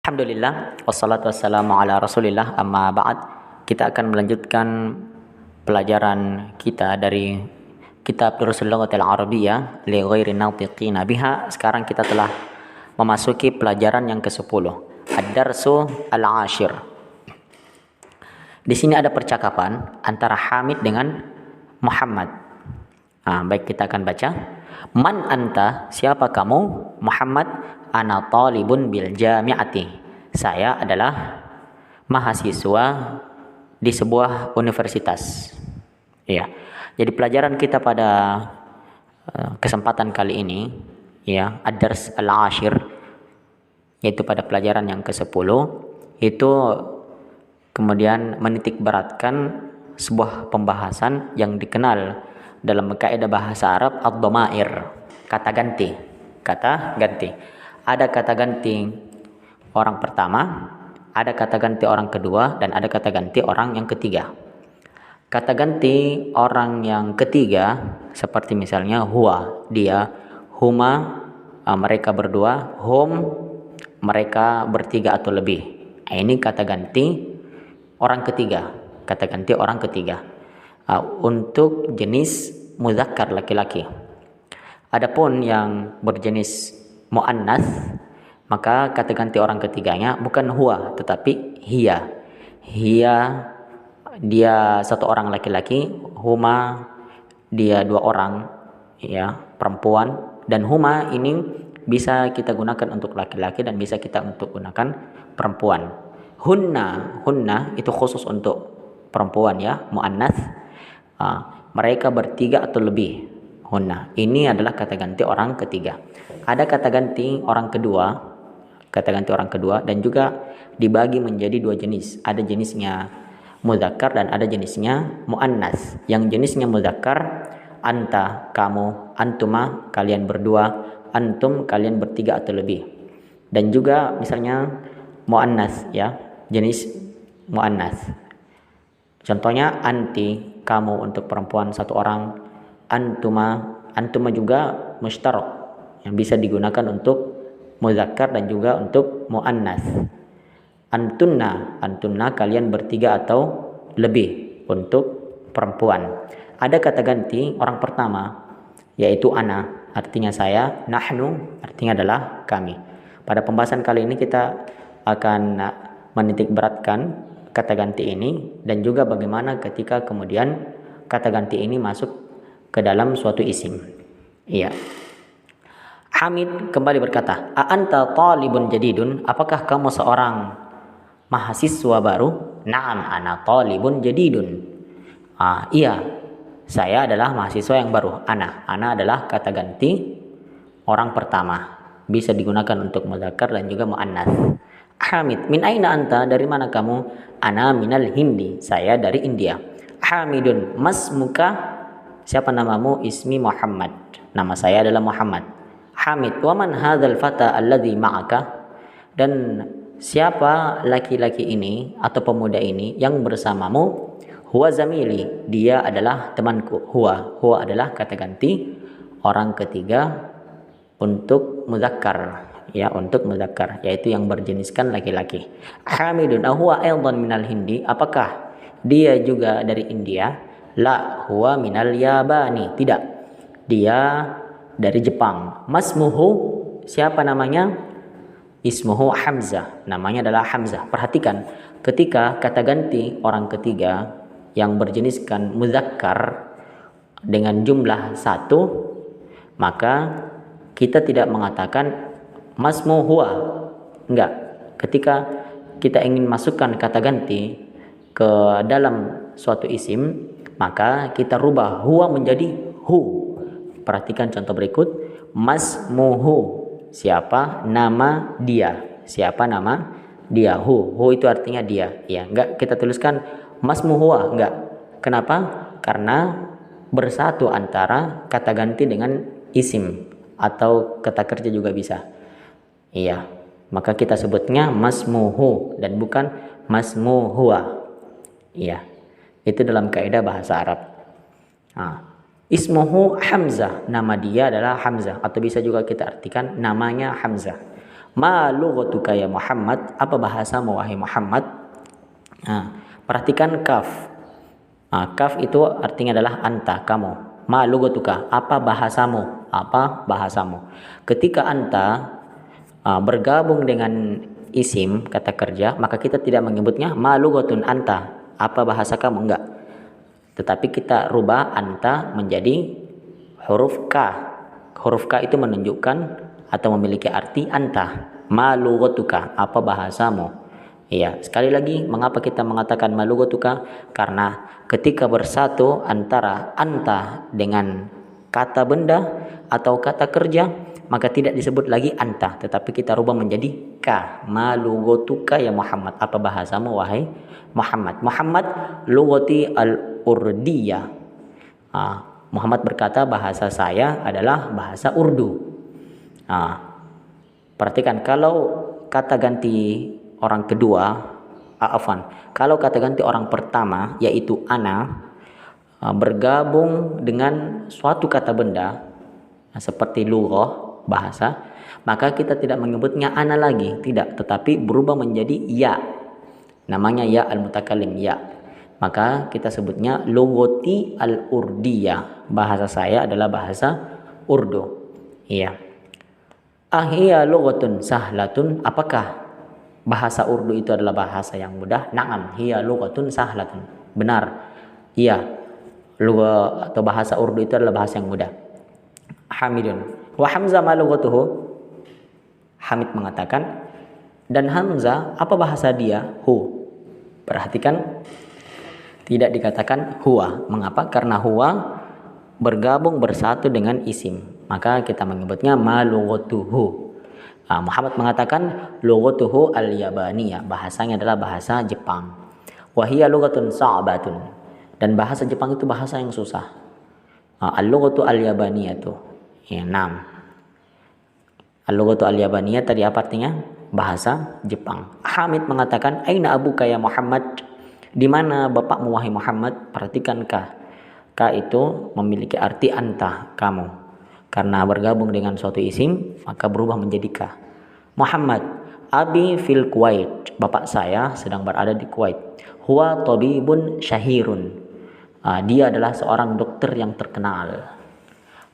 Alhamdulillah, wassalatu wassalamu ala rasulillah, amma ba'd. Kita akan melanjutkan pelajaran kita dari kitab Durusul Lughatil Arabiyyah li ghairi natiqina biha. Sekarang kita telah memasuki pelajaran yang ke-10, Ad-Darsu Al-Ashir. Di sini ada percakapan antara Hamid dengan Muhammad. Baik, kita akan baca. Man anta, siapa kamu? Muhammad, ana talibun bil jami'ati. Saya adalah mahasiswa di sebuah universitas. Ya. Jadi pelajaran kita pada kesempatan kali ini, ya, Ad-Dars Al-Ashir, yaitu pada pelajaran yang ke-10, itu kemudian menitik beratkan sebuah pembahasan yang dikenal dalam kaidah bahasa Arab ad-dhamair, kata ganti. Kata ganti. Ada kata ganti orang pertama, ada kata ganti orang kedua, dan ada kata ganti orang yang ketiga. Kata ganti orang yang ketiga seperti misalnya huwa, dia, huma, mereka berdua, hum, mereka bertiga atau lebih. Ini kata ganti orang ketiga. Kata ganti orang ketiga. Untuk jenis mudzakkar laki-laki. Adapun yang berjenis muannats, maka kata ganti orang ketiganya bukan huwa tetapi hiya. Hiya, dia satu orang laki-laki, huma, dia dua orang, ya, perempuan, dan huma ini bisa kita gunakan untuk laki-laki dan bisa kita untuk gunakan perempuan. Hunna itu khusus untuk perempuan, ya, muannats. Mereka bertiga atau lebih. Hunna, ini adalah kata ganti orang ketiga. Ada kata ganti orang kedua, dan juga dibagi menjadi dua jenis. Ada jenisnya mudzakkar dan ada jenisnya muannats. Yang jenisnya mudzakkar, anta, kamu, antuma, kalian berdua, antum, kalian bertiga atau lebih. Dan juga misalnya muannats, ya, jenis muannats. Contohnya anti, kamu untuk perempuan satu orang, antuma juga mushtarak, yang bisa digunakan untuk mudzakkar dan juga untuk muannats. Antunna kalian bertiga atau lebih untuk perempuan. Ada kata ganti orang pertama, yaitu ana, artinya saya, nahnu artinya adalah kami. Pada pembahasan kali ini kita akan menitik beratkan kata ganti ini dan juga bagaimana ketika kemudian kata ganti ini masuk ke dalam suatu isim. Iya. Hamid kembali berkata, "A anta talibun jadidun? Apakah kamu seorang mahasiswa baru?" "Na'am, ana talibun jadidun." Iya, saya adalah mahasiswa yang baru. Ana adalah kata ganti orang pertama. Bisa digunakan untuk mudzakkar dan juga muannats. Hamid, min aina anta? Dari mana kamu? Ana minal Hindi. Saya dari India. Hamidun, masmuka? Siapa namamu? Ismi Muhammad. Nama saya adalah Muhammad. Hamid, wa man hadzal fata alladhi ma'aka? Dan siapa laki-laki ini atau pemuda ini yang bersamamu? Huwa zamili, dia adalah temanku. Huwa adalah kata ganti orang ketiga untuk mudzakkar, ya, untuk mudzakkar, yaitu yang berjeniskan laki-laki. Hamidun huwa aidan minal Hindi? Apakah dia juga dari India? La huwa minal Yabani. Tidak, dia dari Jepang. Masmuhu, siapa namanya? Ismuhu Hamzah, namanya adalah Hamzah. Perhatikan, ketika kata ganti orang ketiga yang berjeniskan mudzakkar dengan jumlah satu, maka kita tidak mengatakan masmu huwa. Enggak. Ketika kita ingin masukkan kata ganti ke dalam suatu isim, maka kita rubah huwa menjadi hu. Perhatikan contoh berikut. Masmuhu, siapa nama dia? Siapa nama dia? Hu itu artinya dia. Ya, enggak kita tuliskan masmu huwa, enggak. Kenapa? Karena bersatu antara kata ganti dengan isim atau kata kerja juga bisa. Iya, maka kita sebutnya masmuhu dan bukan masmu huwa. Iya, itu dalam kaidah bahasa Arab. Ismuhu Hamzah, nama dia adalah Hamzah, atau bisa juga kita artikan namanya Hamzah. Ma lughatuka ya Muhammad, apa bahasamu wahai Muhammad? Nah, perhatikan kaf. Kaf itu artinya adalah anta, kamu. Ma lughatuka, apa bahasamu? Apa bahasamu? Ketika anta bergabung dengan isim kata kerja, maka kita tidak menyebutnya ma lughatun anta, apa bahasa kamu, enggak. Tetapi kita rubah anta menjadi huruf K. Huruf K itu menunjukkan atau memiliki arti anta. Ma lughatuka, apa bahasamu? Iya, sekali lagi mengapa kita mengatakan ma lughatuka? Karena ketika bersatu antara anta dengan kata benda atau kata kerja, maka tidak disebut lagi anta, tetapi kita rubah menjadi ka. Ma lughatuka ya Muhammad, apa bahasamu wahai Muhammad? Muhammad lughati al-urdiyah. Muhammad berkata bahasa saya adalah bahasa Urdu. Perhatikan, kalau kata ganti orang kedua, kalau kata ganti orang pertama yaitu ana bergabung dengan suatu kata benda seperti lughah, bahasa, maka kita tidak menyebutnya ana lagi, tidak, tetapi berubah menjadi ya. Namanya ya al-mutakallim, ya. Maka kita sebutnya lughati al-urdiyah. Bahasa saya adalah bahasa Urdu. Iya. Ahiya lughatun sahlatun, apakah bahasa Urdu itu adalah bahasa yang mudah? Na'am, hiya lughatun sahlatun. Benar. Iya. Lugha atau bahasa Urdu itu adalah bahasa yang mudah. Hamidun. Wa Hamzah ma lughatuhu? Hamid mengatakan, dan Hamzah apa bahasa dia? Hu. Perhatikan, tidak dikatakan huwa. Mengapa? Karena huwa bergabung bersatu dengan isim, maka kita menyebutnya ma lughatuhu. Muhammad mengatakan lughatuhu al-yabaniyah, bahasanya adalah bahasa Jepang. Wa hiya lughatun sa'batun, dan bahasa Jepang itu bahasa yang susah. Al-lughatu al-yabaniyah itu ya, 6. Al-lughatu al-yabaniyah tadi apa artinya? Bahasa Jepang. Hamid mengatakan, aina abuka ya Muhammad, di mana bapakmu wahai Muhammad? Perhatikan ka. Ka itu memiliki arti anta, kamu. Karena bergabung dengan suatu isim, maka berubah menjadi ka. Muhammad, abi fil Kuwait, bapak saya sedang berada di Kuwait. Huwa tabibun syahirun, dia adalah seorang dokter yang terkenal.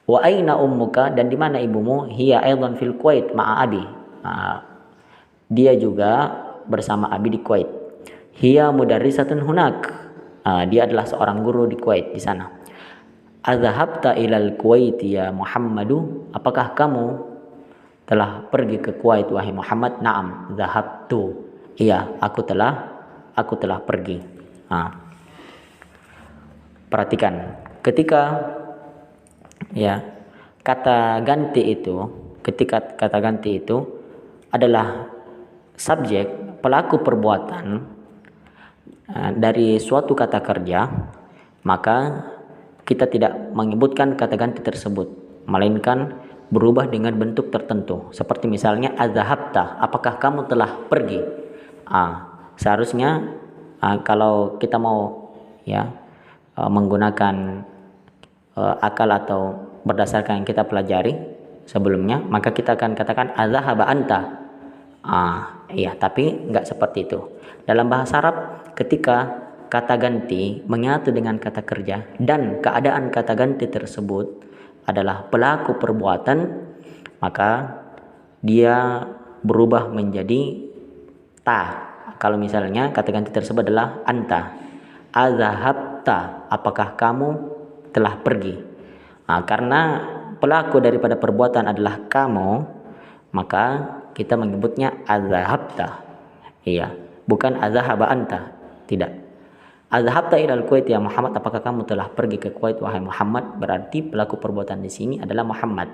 Wa aina ummuka, dan di mana ibumu? Hiya aidan fil Kuwait ma'a abi, dia juga bersama abi di Kuwait. Hiya mudarrisatun hunak, dia adalah seorang guru di Kuwait, di sana. Adzahabta ilal Kuwait ya Muhammadu, apakah kamu telah pergi ke Kuwait wahai Muhammad? Naam, zahabtu, iya, aku telah pergi. Perhatikan, ketika ya kata ganti itu adalah subjek, pelaku perbuatan dari suatu kata kerja, maka kita tidak menyebutkan kata ganti tersebut, melainkan berubah dengan bentuk tertentu. Seperti misalnya adzahabta, apakah kamu telah pergi? Seharusnya kalau kita mau menggunakan akal atau berdasarkan yang kita pelajari sebelumnya, maka kita akan katakan adzahaba anta. Tapi enggak seperti itu. Dalam bahasa Arab, ketika kata ganti menyatu dengan kata kerja dan keadaan kata ganti tersebut adalah pelaku perbuatan, maka dia berubah menjadi ta. Kalau misalnya kata ganti tersebut adalah anta. Adzahabta, apakah kamu telah pergi? Karena pelaku daripada perbuatan adalah kamu, maka kita menyebutnya adzahabta. Iya, bukan adzahaba anta. Tidak. Adzahabta ilal Kuwait ya Muhammad, apakah kamu telah pergi ke Kuwait wahai Muhammad? Berarti pelaku perbuatan di sini adalah Muhammad.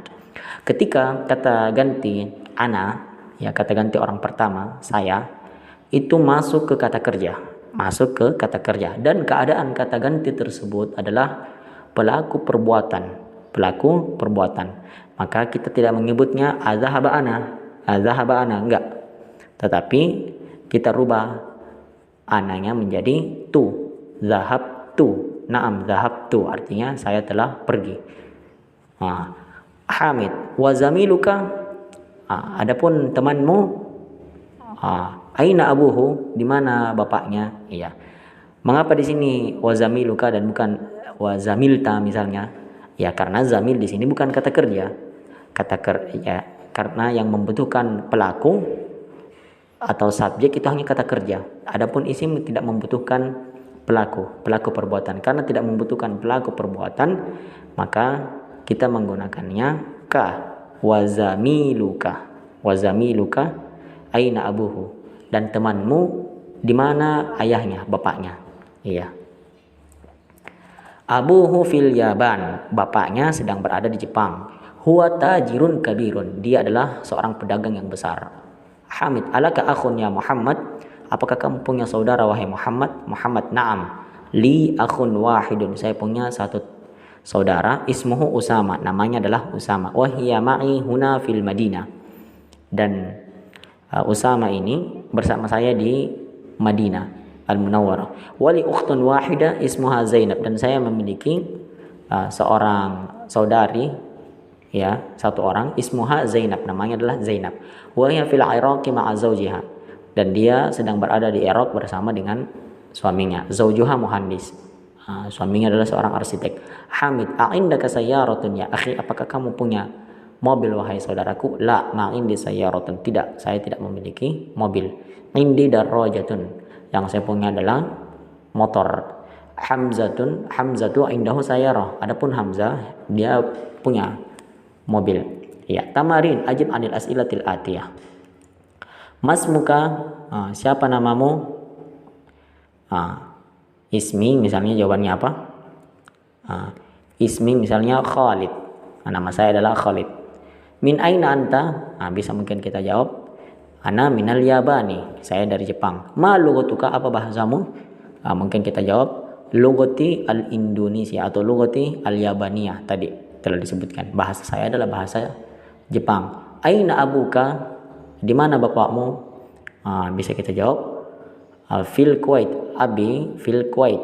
Ketika kata ganti ana, ya kata ganti orang pertama, saya, itu masuk ke kata kerja, dan keadaan kata ganti tersebut adalah pelaku perbuatan, maka kita tidak menyebutnya adzahaba ana, enggak, tetapi kita rubah ananya menjadi tu, zahabtu. Naam, zahabtu artinya saya telah pergi. Hamid, wa zamiluka, Adapun temanmu, aina abuhu, di mana bapaknya? Iya. Mengapa di sini wazamiluka dan bukan wazamilta misalnya? Ya karena zamil di sini bukan kata kerja. Ya, karena yang membutuhkan pelaku atau subjek itu hanya kata kerja. Adapun isim tidak membutuhkan pelaku perbuatan. Karena tidak membutuhkan pelaku perbuatan, maka kita menggunakannya ka. Wazamiluka aina abuhu, dan temanmu di mana ayahnya, bapaknya. Iya. Abuhu fil Yaban, bapaknya sedang berada di Jepang. Huwa tajirun kabirun, dia adalah seorang pedagang yang besar. Hamid, alaka akhun ya Muhammad, apakah kamu punya saudara wahai Muhammad? Muhammad, na'am. Li akhun wahidun, saya punya satu saudara, ismuhu Usama, namanya adalah Usama. Wahiya ma'i huna fil Madinah, dan Usama ini bersama saya di Madinah Al-Munawwarah. Wali ukhtun wahida ismuha Zainab, dan saya memiliki seorang saudari, ya, satu orang, ismuha Zainab, namanya adalah Zainab. Wa hiya fil Iraqi ma'a zawjiha, dan dia sedang berada di Irak bersama dengan suaminya. Zawjuha muhandis, suaminya adalah seorang arsitek. Hamid, a'indaka sayyaratun ya akhi, apakah kamu punya mobil wahai saudaraku? La ma'indi sayyaratun, tidak, saya tidak memiliki mobil. Indi darrajatun, yang saya punya adalah motor. Hamzatu indahu sayyarah, adapun Hamzah dia punya mobil. Ya, tamarin ajib anil as'ilatil atiyah. Masmuka, siapa namamu? Ismi misalnya jawabannya apa? Ismi misalnya Khalid, nama saya adalah Khalid. Min aina anta? Bisa mungkin kita jawab ana minal Yabani, saya dari Jepang. Ma lughatuka, apa bahasamu? Mungkin kita jawab lughati al-Indonesia atau lughati al-Yabaniyah, tadi telah disebutkan. Bahasa saya adalah bahasa Jepang. Aina abuka, di mana bapakmu? Bisa kita jawab fil Kuwait, abi fil Kuwait.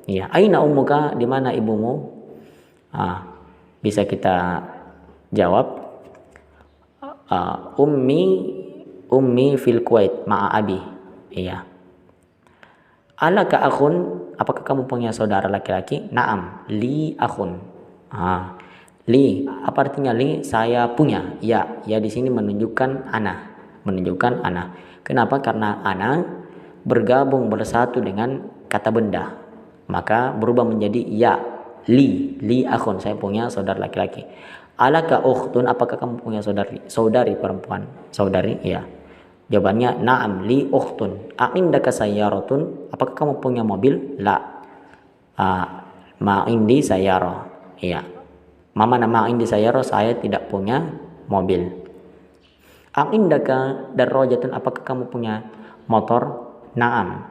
Ya, aina ummuka, di mana ibumu? Bisa kita jawab ummi fil Kuwait ma'a abi. Iya. Alaka akhun, apakah kamu punya saudara laki-laki? Naam, li akhun. Li, apa artinya li? Saya punya. Ya di sini menunjukkan ana. Kenapa? Karena ana bergabung bersatu dengan kata benda, maka berubah menjadi ya. Li akhun, saya punya saudara laki-laki. Alaka ukhtun, apakah kamu punya saudari perempuan? Saudari, ya. Jawabannya na'am li ukhtun. A'indaka sayyaratun, apakah kamu punya mobil? La. Ma'indi sayyarah. Iya. Ma'indi sayyarah, saya tidak punya mobil. A'indaka darrajatun, apakah kamu punya motor? Na'am.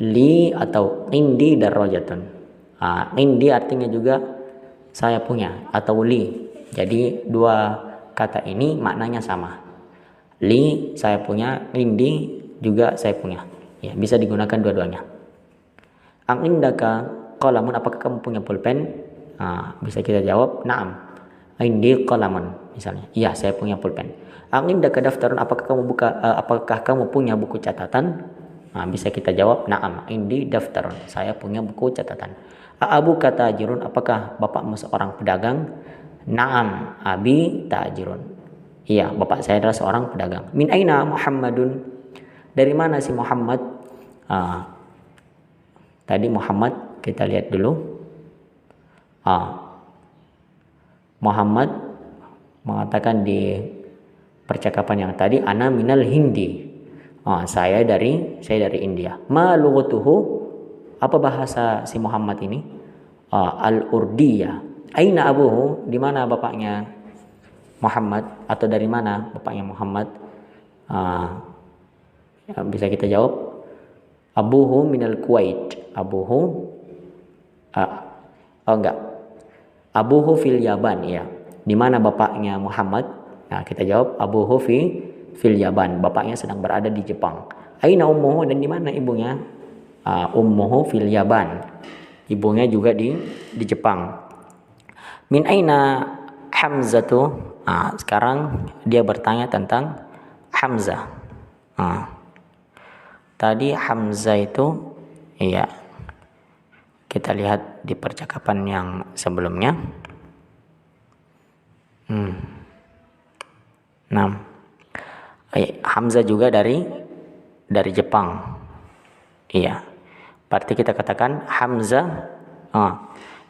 Li atau indi darrajatun. Indi artinya juga saya punya atau li. Jadi dua kata ini maknanya sama. Li saya punya, indi juga saya punya. Ya, bisa digunakan dua-duanya. Ang indaka qalamun, apakah kamu punya pulpen? Bisa kita jawab na'am. Indi qalamun misalnya. Iya, saya punya pulpen. Ang indaka daftarun, apakah kamu punya buku catatan? Bisa kita jawab na'am. Indi daftarun, saya punya buku catatan. Abu kata tajirun, apakah bapakmu seorang pedagang? Naam, abi tajirun. Iya, bapak saya adalah seorang pedagang. Min aina Muhammadun, dari mana si Muhammad? Tadi Muhammad kita lihat dulu. Muhammad mengatakan di percakapan yang tadi, ana minal Hindi. Saya dari India. Ma lughatuhu, apa bahasa si Muhammad ini? Al-Urdiyah. Aina abuhu, di mana bapaknya Muhammad, atau dari mana bapaknya Muhammad? Bisa kita jawab abuhu minal Kuwait. Abuhu fil Yaban, ya. Di mana bapaknya Muhammad? Kita jawab abuhu fil Yaban, bapaknya sedang berada di Jepang. Aina ummuhu, dan di mana ibunya? Ummuhu fil Yaban, ibunya juga di Jepang. Min aina Hamzatu, Nah, sekarang dia bertanya tentang Hamzah. Nah, tadi Hamzah itu, iya, kita lihat di percakapan yang sebelumnya. Nah, Hamzah juga dari Jepang. Iya. Berarti kita katakan Hamzah.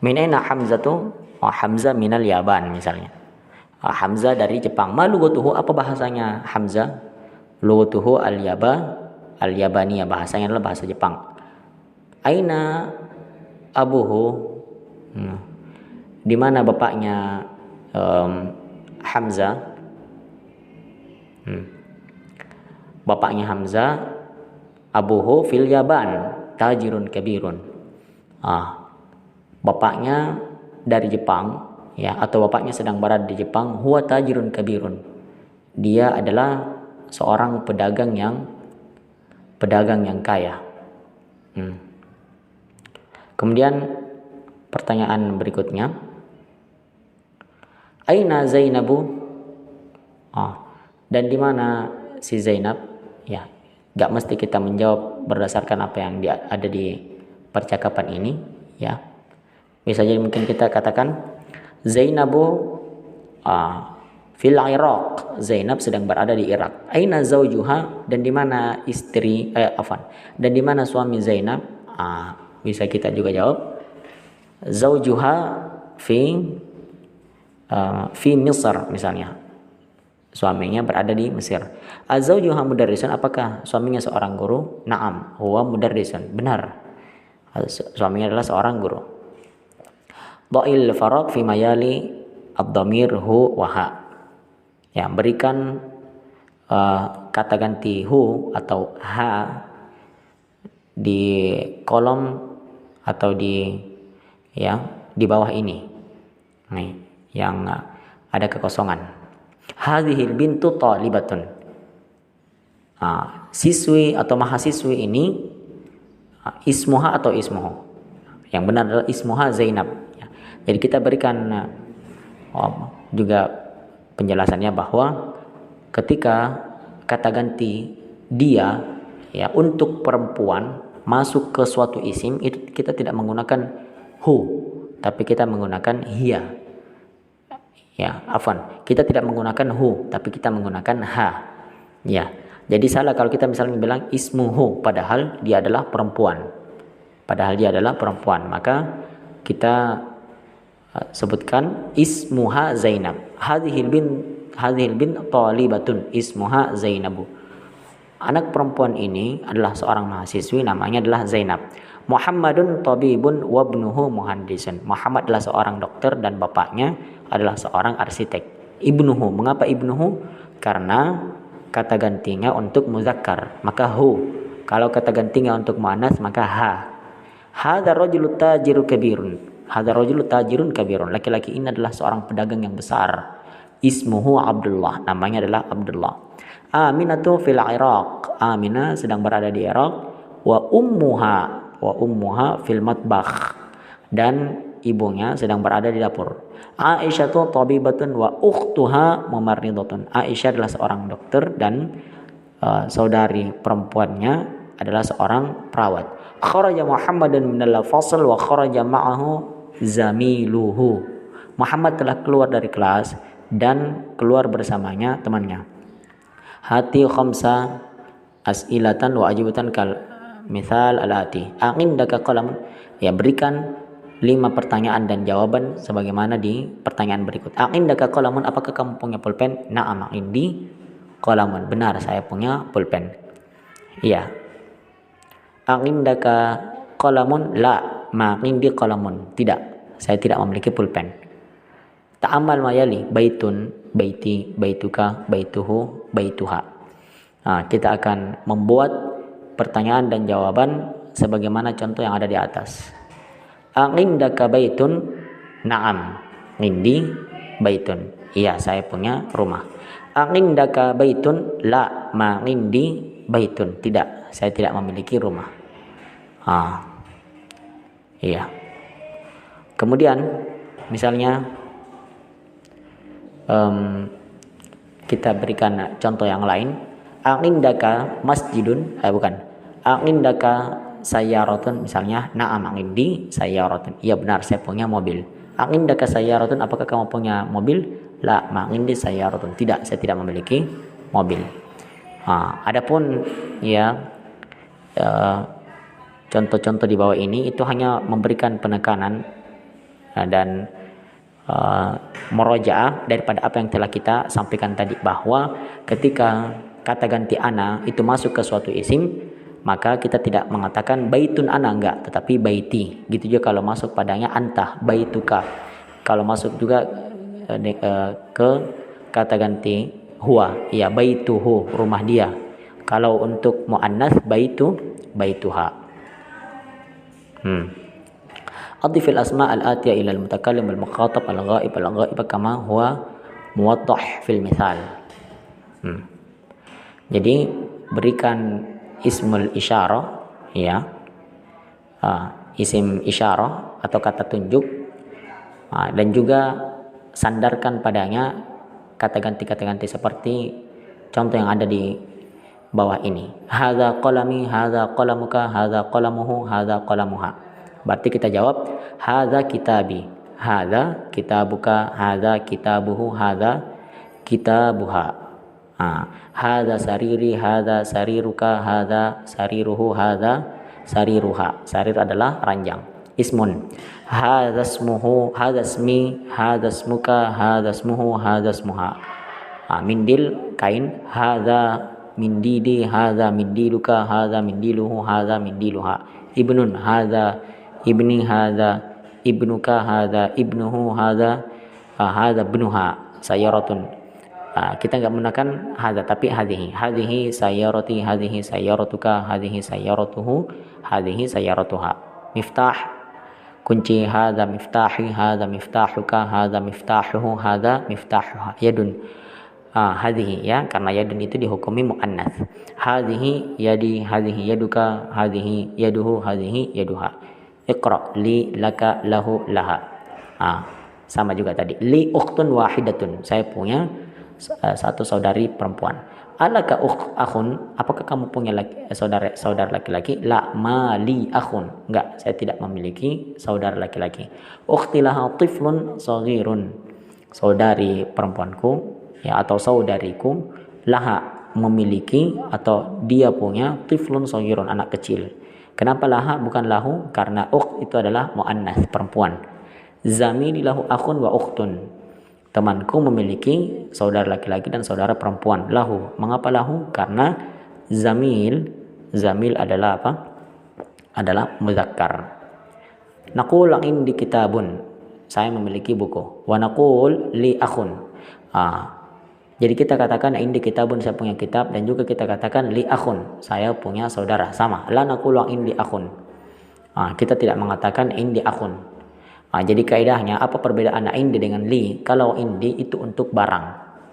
Min aina Hamzah tuh? Hamzah minal Yaban misalnya. Hamzah dari Jepang. Ma lughatuhu, apa bahasanya Hamzah? Lughatuhu al-Yabaniyah, bahasanya adalah bahasa Jepang. Aina abuhu? Di mana bapaknya Hamzah? Bapaknya Hamzah, abuhu fil Yaban, tajirun kabirun. Bapaknya dari Jepang, ya, atau bapaknya sedang berada di Jepang. Huwa tajirun kabirun. Dia adalah seorang pedagang yang kaya. Kemudian pertanyaan berikutnya, aina Zainabu? Dan di mana si Zainab? Ya, gak mesti kita menjawab berdasarkan apa yang ada di percakapan ini, ya. Bisa jadi mungkin kita katakan Zainabu fil Iraq. Zainab sedang berada di Irak. Aina zaujuha? Dan di mana dan di mana suami Zainab? Bisa kita juga jawab zaujuha fi Misr misalnya. Suaminya berada di Mesir. Azaujuha mudarrisun? Apakah suaminya seorang guru? Naam, huwa mudarrisun. Benar. Suaminya adalah seorang guru. Dha'il faraq fi mayali ad-dhamir hu wa ha. Ya, berikan kata ganti hu atau ha di kolom atau di bawah ini. Nih, yang ada kekosongan. Hadhil bintu talibatun. Siswi atau mahasiswi ini ismuha atau ismuhu. Yang benar adalah ismuha Zainab. Jadi kita berikan juga penjelasannya bahwa ketika kata ganti dia, ya, untuk perempuan masuk ke suatu isim, itu kita tidak menggunakan hu, tapi kita menggunakan hiya. Ya, afwan, kita tidak menggunakan hu, tapi kita menggunakan ha. Ya, jadi salah kalau kita misalnya bilang ismuhu, padahal dia adalah perempuan. Maka kita sebutkan ismuha Zainab. Hadhil bin talibatun ismuha Zainabu. Anak perempuan ini adalah seorang mahasiswi, namanya adalah Zainab. Muhammadun tabibun wabnuhu muhandisun. Muhammad adalah seorang dokter dan bapaknya adalah seorang arsitek. Ibnuhu, mengapa ibnuhu? Karena kata gantinya untuk muzakkar, maka hu. Kalau kata gantinya untuk muannas, maka ha. Hadza rajulu tajiru kabirun. Hadza rajulu tajirun kabirun. Laki-laki ini adalah seorang pedagang yang besar. Ismuhu Abdullah, namanya adalah Abdullah. Aminatu fil Iraq. Aminah sedang berada di Irak. Wa ummuha fil matbakh. Dan ibunya sedang berada di dapur. Aisyatu tabibatun wa ukhtuha mumarridatun. Aisyah adalah seorang dokter dan saudari perempuannya adalah seorang perawat. Kharaja Muhammadan minal fasl wa kharaja ma'ahu zamiluhu. Muhammad telah keluar dari kelas dan keluar bersamanya temannya. Hati khamsa as'ilatan wa ajibatan kal misal alati. Aqindaka qalamun? Ya, berikan 5 pertanyaan dan jawaban sebagaimana di pertanyaan berikut. Aqindaka qalamun? Apakah kamu punya pulpen? Na'am indi qalamun. Benar, saya punya pulpen. Iya. Aqindaka qalamun? La, ma indi qalamun. Tidak, saya tidak memiliki pulpen. Ta'amal mayali, baitun, baiti, baituka, baituhu, baituha. Kita akan membuat pertanyaan dan jawaban sebagaimana contoh yang ada di atas. Aqindaka baitun? Na'am, indi baitun. Iya, saya punya rumah. Aqindaka baitun? La, ma indi baitun. Tidak, saya tidak memiliki rumah. Iya. Kemudian misalnya kita berikan contoh yang lain. A'indaka masjidun, bukan. A'indaka sayyaratun, misalnya na'am a'indi sayyaratun. Iya benar, saya punya mobil. A'indaka sayyaratun, apakah kamu punya mobil? La ma'indi sayyaratun. Tidak, saya tidak memiliki mobil. Adapun ya contoh-contoh di bawah ini itu hanya memberikan penekanan dan murojaah daripada apa yang telah kita sampaikan tadi, bahwa ketika kata ganti ana itu masuk ke suatu isim, maka kita tidak mengatakan baitun ana, enggak, tetapi baiti. Gitu juga kalau masuk padanya anta, baituka. Kalau masuk juga ke kata ganti huwa, ya baituhu, rumah dia. Kalau untuk muannats baituha. أضف الأسماء الآتية إلى المتكلم والمخاطب الغائب كما هو موضح في المثال. Jadi berikan ismul isyarah, ya, isim isyarah atau kata tunjuk, dan juga sandarkan padanya kata ganti seperti contoh yang ada di bawah ini. Hadza qalami, hadza qalamuka, hadza qalamuhu, hadza qalamuha. Berarti kita jawab hadza kitabi, hadza kitabuka, hadza kitabuhu, hadza kitabuha. Hadza sariri, hadza sariruka, hadza sariruhu, hadza sariruha. Sarir adalah ranjang. Ismun. Hadza ismuhu, hadza ismi, hadza ismuka, hadza ismuhu, hadza ismuha. Mindil kain, hadza mindidi, hadza mindiluka, hadza mindiluhu, hadza mindiluha. Ibnun, hadza ibni, hadza ibnuka, hadza ibnuhu, hadza ibnuha. Sayyaratun, kita enggak menggunakan hadza tapi hadhihi sayyarati, hadhihi sayyaratuka, hadhihi sayyaratuhu, hadhihi sayyaratuha. Miftah, kunci, hadza miftahi, hadza miftahuka, hadza miftahuhu, hadza miftahuha. Yadun, hadhihi, ya, karena yadun itu dihukumi muannats. Hadhihi yadi, hadhihi yaduka, hadhihi yaduhu, hadhihi yaduha. Iqra, li, laka, lahu, laha. Sama juga tadi. Li ukhtun wahidatun, saya punya satu saudari perempuan. Alaka akhun, apakah kamu punya saudara laki-laki? La, ma li akhun, enggak, saya tidak memiliki saudara laki-laki. Ukhti laha tiflun saghirun, saudari perempuanku, ya, atau saudariku, laha, memiliki atau dia punya, tiflun saghirun, anak kecil. Kenapa laha bukan lahu? Karena ukht itu adalah muannats, perempuan. Zamili lahu akhun wa ukhtun, temanku memiliki saudara laki-laki dan saudara perempuan. Lahu, mengapa lahu? Karena zamil adalah apa? Adalah muzakkar. Naqul indi kitabun, saya memiliki buku. Wa naqul li akhun. Jadi kita katakan indi kitabun, saya punya kitab, dan juga kita katakan li akhun, saya punya saudara. Sama. La naqulu indi akhun. Kita tidak mengatakan indi akhun. Jadi kaidahnya apa perbedaan indi dengan li? Kalau indi itu untuk barang,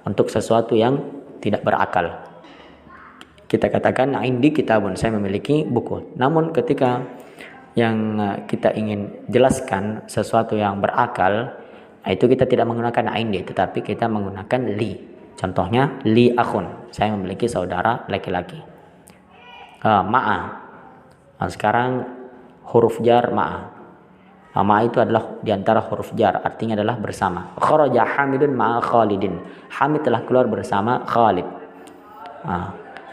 untuk sesuatu yang tidak berakal. Kita katakan indi kitabun, saya memiliki buku. Namun ketika yang kita ingin jelaskan sesuatu yang berakal, itu kita tidak menggunakan indi, tetapi kita menggunakan li. Contohnya li akhun, saya memiliki saudara laki-laki. Ma'a, sekarang huruf jar ma'a. Ma'a itu adalah diantara huruf jar, artinya adalah bersama. Kharaja Hamidun ma'a Khalidin, Hamid telah keluar bersama Khalid.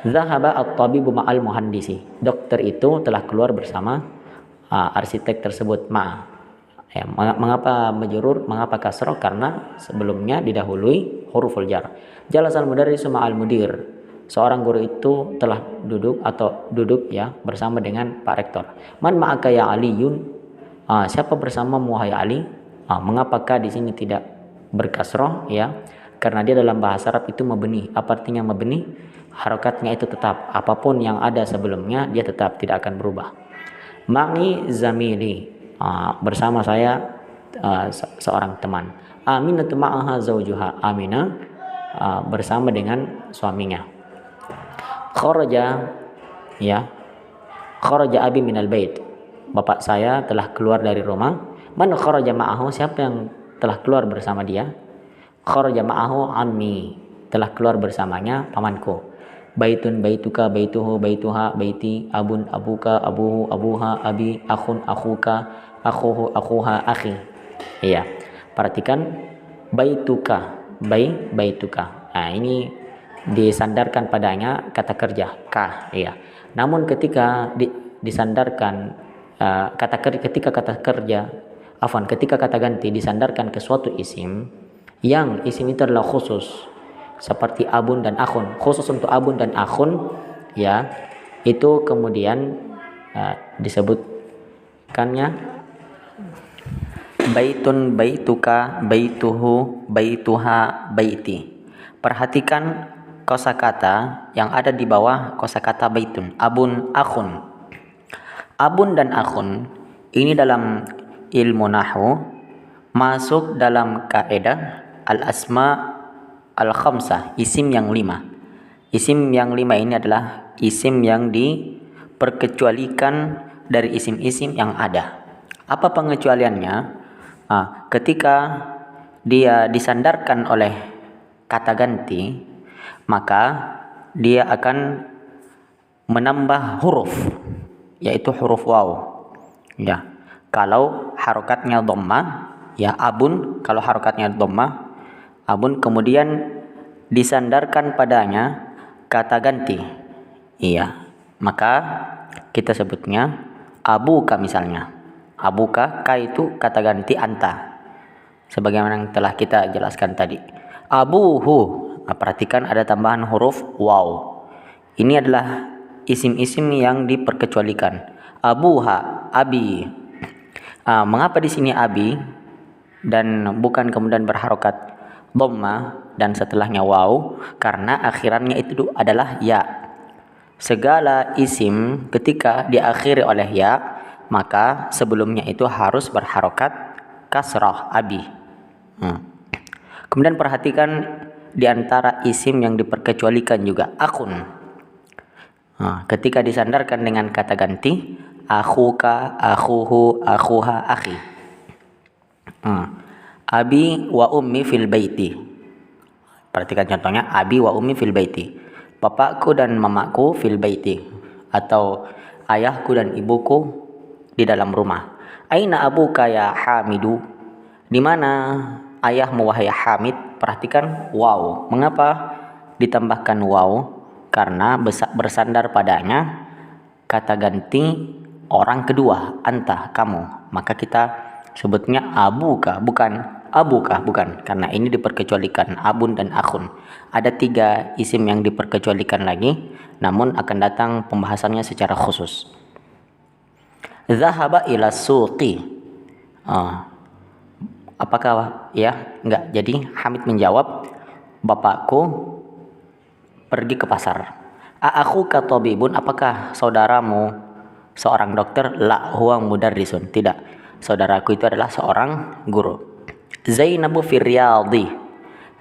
Zahaba at-tabibu ma'al muhandisi, dokter itu telah keluar bersama arsitek tersebut. Ma'a. Mengapa majrur, mengapa kasrah? Karena sebelumnya didahului huruful jar. Jalasal mudarrisu ma'al mudir, seorang guru itu telah duduk ya bersama dengan Pak Rektor. Man ma'aka ya Aliyun, siapa bersamamu wahai Ali? Mengapakah di sini tidak berkasrah? Ya, karena dia dalam bahasa Arab itu mabni. Apa artinya mabni? Harokatnya itu tetap, apapun yang ada sebelumnya dia tetap tidak akan berubah. Ma'i zamili, bersama saya seorang teman. Aminatu ma'aha zawjuha, Aminah bersama dengan suaminya. Kharaja, ya, kharaja abi minal bait, bapak saya telah keluar dari rumah. Man kharaja ma'ahu, siapa yang telah keluar bersama dia? kharaja ma'ahu ammi, telah keluar bersamanya pamanku. Baitun baituka baituhu baituha baiti, abun abuka abuhu abuha abi, akhun akhuka akhuhu akhuha akhi. Iya. Perhatikan baituka, baituka. Nah, ini disandarkan padanya kata kerja ka, iya. Namun ketika disandarkan ketika kata ganti disandarkan ke suatu isim yang isim itu adalah khusus seperti abun dan akhun, khusus untuk abun dan akhun, ya, itu kemudian disebutkannya baitun baituka baituhu baituha baiti. Perhatikan kosakata yang ada di bawah kosakata baitun, abun akhun. Abun dan akhun ini dalam ilmu nahwu masuk dalam kaidah al-asma al-khamsah, isim yang 5. Isim yang 5 ini adalah isim yang diperkecualikan dari isim-isim yang ada. Apa pengecualiannya? Ketika dia disandarkan oleh kata ganti, maka dia akan menambah huruf, yaitu huruf waw. Ya, kalau harokatnya dhammah, ya abun, kalau harokatnya dhammah, abun, kemudian disandarkan padanya kata ganti, iya, maka kita sebutnya abuka misalnya. Abuka, ka itu kata ganti anta, sebagaimana yang telah kita jelaskan tadi. Abuhu, perhatikan ada tambahan huruf waw. Ini adalah isim-isim yang diperkecualikan. Abuha, abi. Mengapa di sini abi dan bukan kemudian berharokat dhamma dan setelahnya waw? Karena akhirannya itu adalah ya. Segala isim ketika diakhiri oleh ya, maka sebelumnya itu harus berharokat kasrah, abi. Kemudian perhatikan di antara isim yang diperkecualikan juga akhun. Ketika disandarkan dengan kata ganti akhuka, akhuhu, akhuha, akhi. Abi wa ummi fil baiti. Perhatikan contohnya, abi wa ummi fil baiti. Bapakku dan mamaku fil baiti, atau ayahku dan ibuku di dalam rumah. Aina abuka ya Hamidu? Di mana ayahmu wahai Hamid? Perhatikan waw. Mengapa ditambahkan waw? Karena bersandar padanya kata ganti orang kedua, anta, kamu. Maka kita sebutnya abuka, bukan abuka, bukan. Karena ini diperkecualikan abun dan akhun. Ada 3 isim yang diperkecualikan lagi, namun akan datang pembahasannya secara khusus. Zahaba ila suqi. Apakah ya? Enggak. Jadi Hamid menjawab, bapakku pergi ke pasar. Akhuka tabibun, apakah saudaramu seorang dokter? La huwa mudarrisun, tidak, saudaraku itu adalah seorang guru. Zainabu fi riyadhi,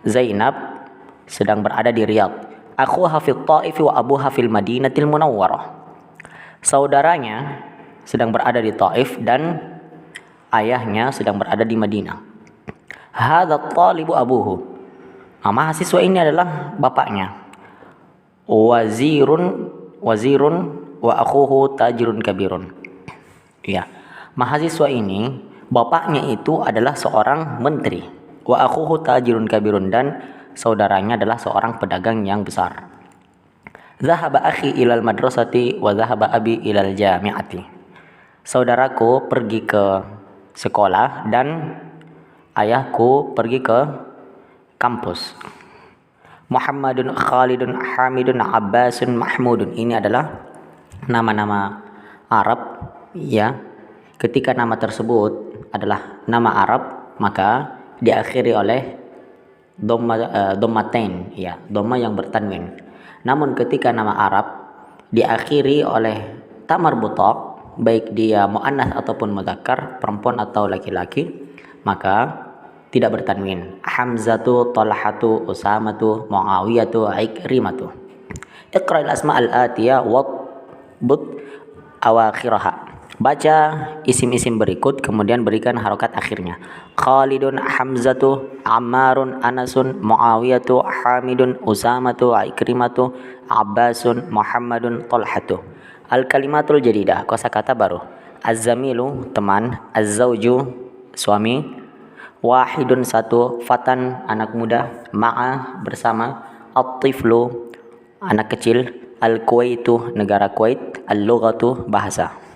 Zainab sedang berada di Riyadh. Akhuha fi Taif wa abuha fil Madinatil Munawwarah, saudaranya sedang berada di Taif dan ayahnya sedang berada di Madinah. Hadza talibu abuhu, mahasiswa ini adalah bapaknya. Wazirun wa akhuhu tajirun kabirun. Ya, mahasiswa ini bapaknya itu adalah seorang menteri. Wa akhuhu tajirun kabirun, dan saudaranya adalah seorang pedagang yang besar. Zahaba akhi ilal madrasati wa zahaba abi ilal jami'ati. Saudaraku pergi ke sekolah dan ayahku pergi ke kampus. Muhammadun, Khalidun, Hamidun, Abbasun, Mahmudun. Ini adalah nama-nama Arab, ya. Ketika nama tersebut adalah nama Arab, maka diakhiri oleh dhammatain, ya, dhamma yang bertanwin. Namun ketika nama Arab diakhiri oleh ta marbutah, baik dia muannas ataupun mudzakkar, perempuan atau laki-laki, maka tidak bertanwin. Hamzatu, Talhatu, Usamatu, Muawiyatu, Ikrimatu. Iqra al-asma al-atiyah wa but awakhiraha. Baca isim-isim berikut kemudian berikan harokat akhirnya. Khalidun, Hamzatu, Ammarun, Anasun, Muawiyatu, Hamidun, Usamatu, Ikrimatu, Abbasun, Muhammadun, Talhatu. Al-kalimatul jadidah, kosakata baru. Az-zamilu, teman. Az-zawju, suami. Wahidun, satu. Fatan, anak muda. Ma'a, bersama. At-tiflu, anak kecil. Al-Kuwaitu, negara Kuwait. Al-lughatu, bahasa.